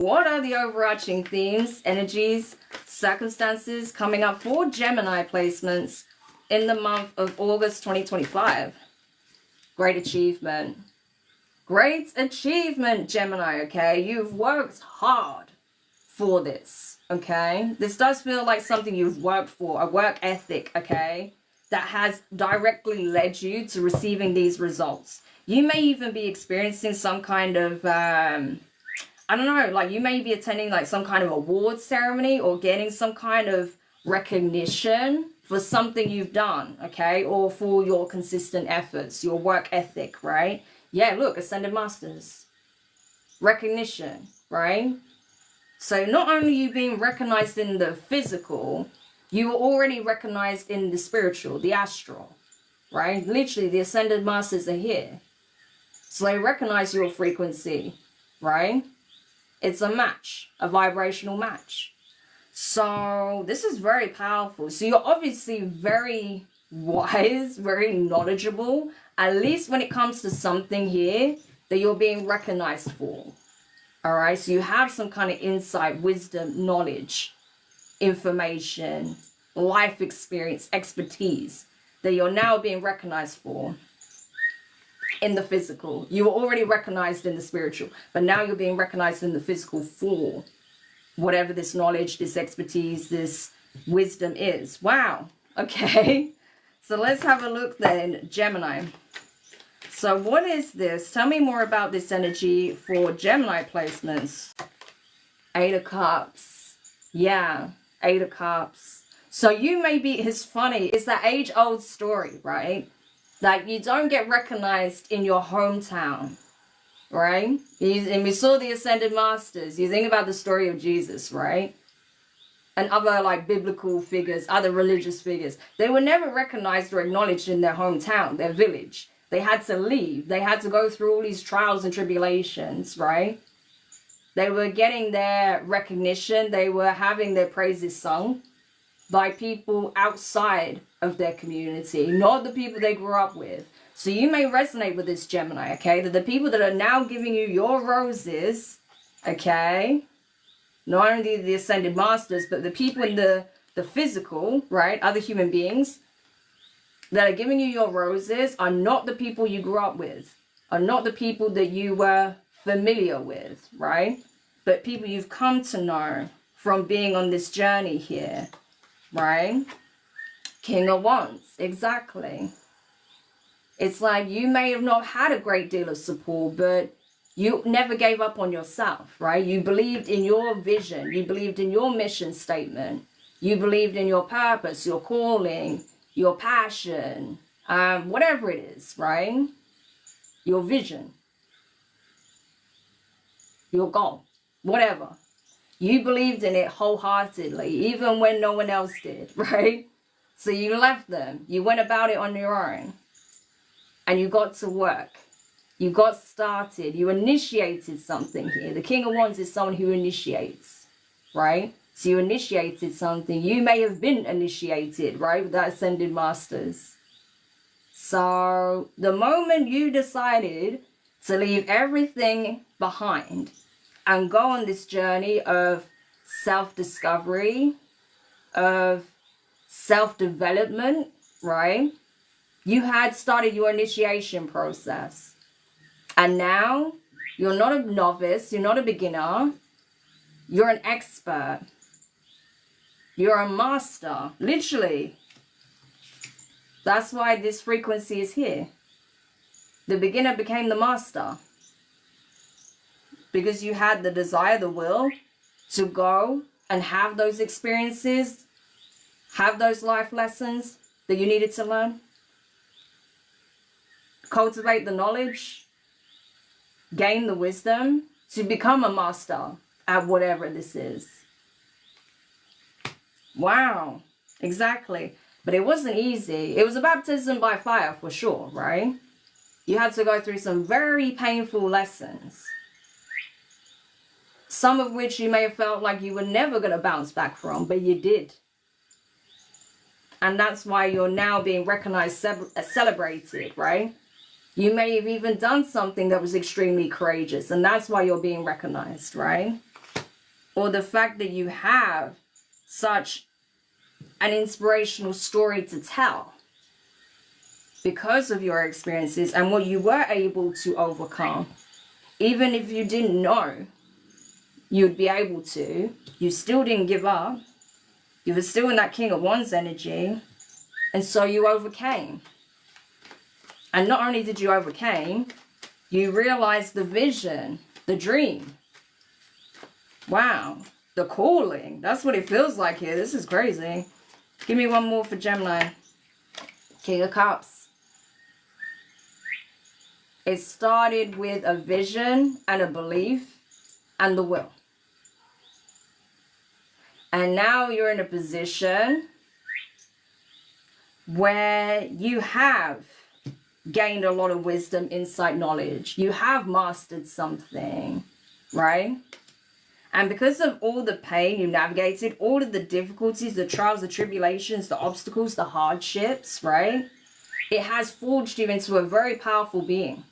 What are the overarching themes, energies, circumstances coming up for Gemini placements in the month of August 2025? Great achievement. Great achievement, Gemini, okay? You've worked hard for this, okay? This does feel like something you've worked for, a work ethic, okay? That has directly led you to receiving these results. You may even be experiencing some kind of, I don't know, like you may be attending like some kind of award ceremony or getting some kind of recognition for something you've done, okay? Or for your consistent efforts, your work ethic, right? Yeah, look, Ascended Masters. Recognition, right? So not only you being recognized in the physical, you were already recognized in the spiritual, the astral, right? Literally, the Ascended Masters are here. So they recognize your frequency, right? It's a match, a vibrational match. So this is very powerful. So you're obviously very wise, very knowledgeable, at least when it comes to something here that you're being recognized for. All right, so you have some kind of insight, wisdom, knowledge, information, life experience, expertise that you're now being recognized for in the physical. You were already recognized in the spiritual, but now you're being recognized in the physical for whatever this knowledge, this expertise, this wisdom is. Wow. Okay. So let's have a look then, Gemini. So what is this? Tell me more about this energy for Gemini placements. Eight of Cups. Yeah, Eight of Cups. So you may be, it's funny, it's that age-old story, right? That you don't get recognized in your hometown, right? And we saw the Ascended Masters. You think about the story of Jesus, right? And other like biblical figures, other religious figures. They were never recognized or acknowledged in their hometown, their village. They had to leave. They had to go through all these trials and tribulations, right? They were getting their recognition. They were having their praises sung by people outside of their community, not the people they grew up with. So you may resonate with this, Gemini, okay? That the people that are now giving you your roses, okay? Not only the Ascended Masters, but the people in the physical, right? Other human beings that are giving you your roses are not the people you grew up with, are not the people that you were familiar with, right? But people you've come to know from being on this journey here, right? King of Wands, exactly. It's like you may have not had a great deal of support, but you never gave up on yourself, right? You believed in your vision. You believed in your mission statement. You believed in your purpose, your calling, your passion, whatever it is, right? Your vision, your goal, whatever. You believed in it wholeheartedly, even when no one else did, right? So you left them. You went about it on your own. And you got to work. You got started. You initiated something here. The King of Wands is someone who initiates, right? So you initiated something. You may have been initiated, right? With that Ascended Masters. So the moment you decided to leave everything behind and go on this journey of self-discovery, of self-development, right? You had started your initiation process. And now you're not a novice, you're not a beginner, you're an expert. You're a master, literally. That's why this frequency is here. The beginner became the master. Because you had the desire, the will to go and have those experiences, have those life lessons that you needed to learn. Cultivate the knowledge, gain the wisdom to become a master at whatever this is. Wow, exactly. But it wasn't easy. It was a baptism by fire for sure, right? You had to go through some very painful lessons. Some of which you may have felt like you were never going to bounce back from, but you did. And that's why you're now being recognized, celebrated, right? You may have even done something that was extremely courageous, and that's why you're being recognized, right? or the fact that you have such an inspirational story to tell because of your experiences and what you were able to overcome. Even if you didn't know you'd be able to, you still didn't give up. You were still in that King of Wands energy, and so you overcame. And not only did you overcome, you realized the vision, the dream. Wow, the calling. That's what it feels like here. This is crazy. Give me one more for Gemini. King of Cups. It started with a vision and a belief and the will. And now you're in a position where you have gained a lot of wisdom, insight, knowledge. You have mastered something, right? And because of all the pain you navigated, all of the difficulties, the trials, the tribulations, the obstacles, the hardships, right? It has forged you into a very powerful being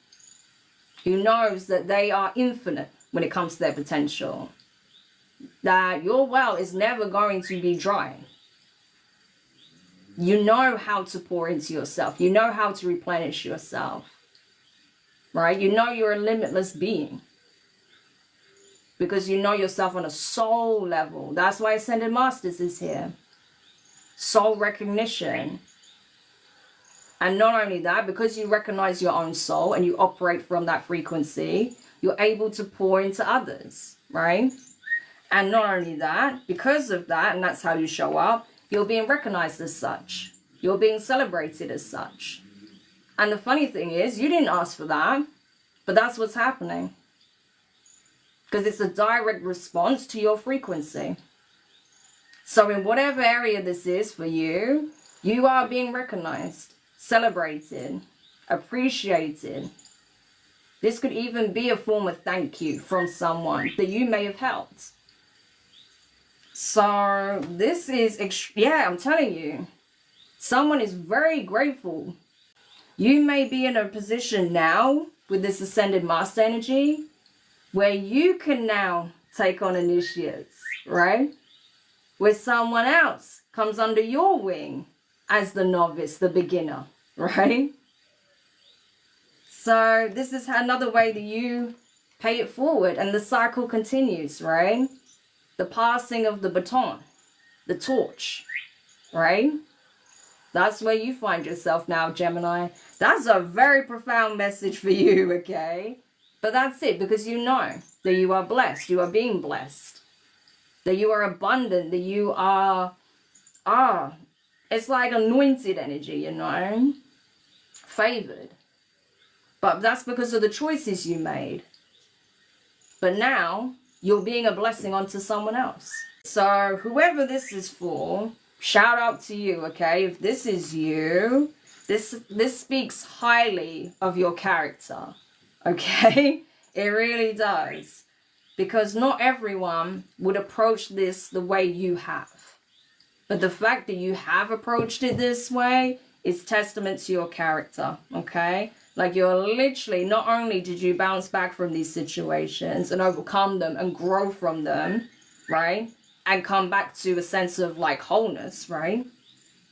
who knows that they are infinite when it comes to their potential. That your well is never going to be dry. You know how to pour into yourself. You know how to replenish yourself. Right? You know you're a limitless being. Because you know yourself on a soul level. That's why Ascended Masters is here. Soul recognition. And not only that, because you recognize your own soul and you operate from that frequency, you're able to pour into others, right? And not only that, because of that, and that's how you show up, you're being recognized as such. You're being celebrated as such. And the funny thing is, you didn't ask for that, but that's what's happening. Because it's a direct response to your frequency. So in whatever area this is for you, you are being recognized, celebrated, appreciated. This could even be a form of thank you from someone that you may have helped. So this is, yeah, I'm telling you, someone is very grateful. You may be in a position now with this Ascended Master energy where you can now take on initiates, right? Where someone else comes under your wing as the novice, the beginner, right? So this is another way that you pay it forward and the cycle continues, right? The passing of the baton, the torch, right? That's where you find yourself now, Gemini. That's a very profound message for you, okay? But that's it, because you know that you are blessed. You are being blessed. That you are abundant. That you are, it's like anointed energy, you know? Favored. But that's because of the choices you made. But now, you're being a blessing onto someone else. So whoever this is for, shout out to you, okay? If this is you, this speaks highly of your character, okay? It really does. Because not everyone would approach this the way you have. But the fact that you have approached it this way is testament to your character, okay? Like you're literally, not only did you bounce back from these situations and overcome them and grow from them, right? And come back to a sense of like wholeness, right?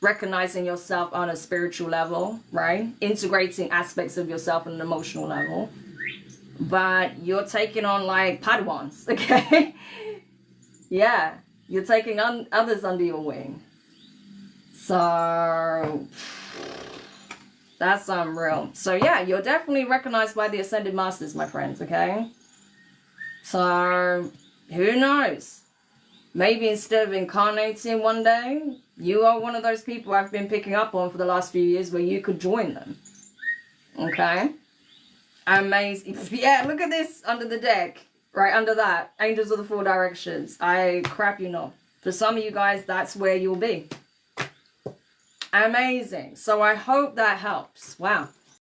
Recognizing yourself on a spiritual level, right? Integrating aspects of yourself on an emotional level. But you're taking on like Padawans, okay? Yeah, you're taking on others under your wing. So that's unreal. So yeah, you're definitely recognized by the Ascended Masters, my friends, okay? So who knows? Maybe instead of incarnating one day, you are one of those people I've been picking up on for the last few years where you could join them. Okay? Amazing. Yeah, look at this under the deck. Right under that. Angels of the Four Directions. I crap you not. For some of you guys, that's where you'll be. Amazing. So I hope that helps. Wow.